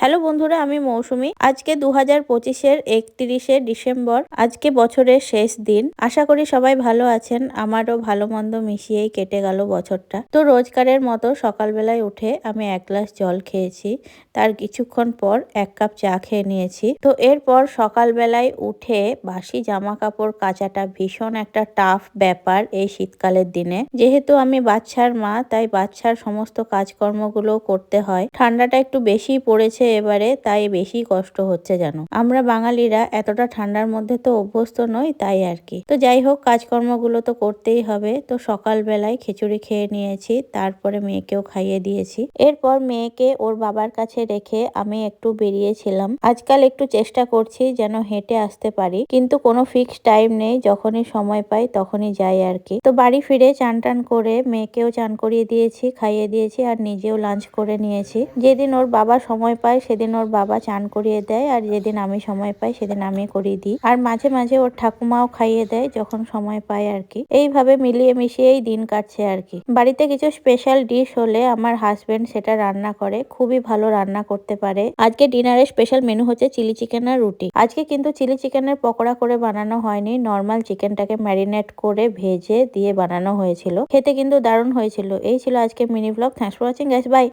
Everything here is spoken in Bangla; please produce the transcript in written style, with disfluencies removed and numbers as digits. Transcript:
হ্যালো বন্ধুরা, আমি মৌসুমি। আজকে 2025-এর 31শে ডিসেম্বর। আজকে বছরের শেষ দিন। আশা করি সবাই ভালো আছেন। আমারও ভালো মন্দ মিশিয়েই কেটে গেল বছরটা। তো রোজকারের মতো সকালবেলায় উঠে আমি এক গ্লাস জল খেয়েছি। তার কিছুক্ষণ পর 1 কাপ চা খেয়ে নিয়েছি। তো এরপর সকালবেলায় উঠে বাসি জামা কাপড় কাচাটা ভীষণ একটা টাফ ব্যাপার এই শীতকালের দিনে। যেহেতু আমি বাচ্চার মা, তাই বাচ্চার সমস্ত কাজকর্মগুলো করতে হয়। ঠান্ডাটা একটু বেশি পড়েছে এবারে, তাই বেশি কষ্ট হচ্ছে জানো। আমরা বাঙালিরা এতটা ঠান্ডার মধ্যে তো অভ্যস্ত নই, তাই আর কি। তো যাই হোক, কাজকর্মগুলো তো করতেই হবে। তো সকালবেলায় খিচুড়ি খেয়ে নিয়েছি, তারপরে মেয়েকেও খাইয়ে দিয়েছি। এরপর মেয়েকে ওর বাবার কাছে রেখে আমি একটু বেরিয়েছিলাম। আজকাল একটু চেষ্টা করছি যেন হেঁটে আসতে পারি, কিন্তু কোনো ফিক্সড টাইম নেই। যখনই সময় পাই তখনই যাই আর কি। তো বাড়ি ফিরে চান টান করে মেয়েকেও চান করিয়ে দিয়েছি, খাইয়ে দিয়েছি, আর নিজেও লাঞ্চ করে নিয়েছি। যেদিন ওর বাবা সময় পায় সেদিন ওর বাবা চান করিয়ে দেয়, আর যেদিন আমি সময় পাই সেদিন আমি করিয়ে দিই। আর মাঝে মাঝে ওর ঠাকুমাও খাইয়ে দেয় যখন সময় পায় আর কি। এইভাবে মিলিয়ে মিশিয়েই দিন কাটছে আর কি। বাড়িতে কিছু স্পেশাল ডিশ হলে আমার হাজবেন্ড সেটা রান্না করে, খুবই ভালো রান্না করতে পারে। আজকে ডিনারের স্পেশাল মেনু হচ্ছে চিলি চিকেন আর রুটি। আজকে কিন্তু চিলি চিকেনের পকোড়া করে বানানো হয়নি, নর্মাল চিকেনটাকে ম্যারিনেট করে ভেজে দিয়ে বানানো হয়েছিল। খেতে কিন্তু দারুণ হয়েছিল। এই ছিল আজকে mini blog. Thanks for watching guys, by.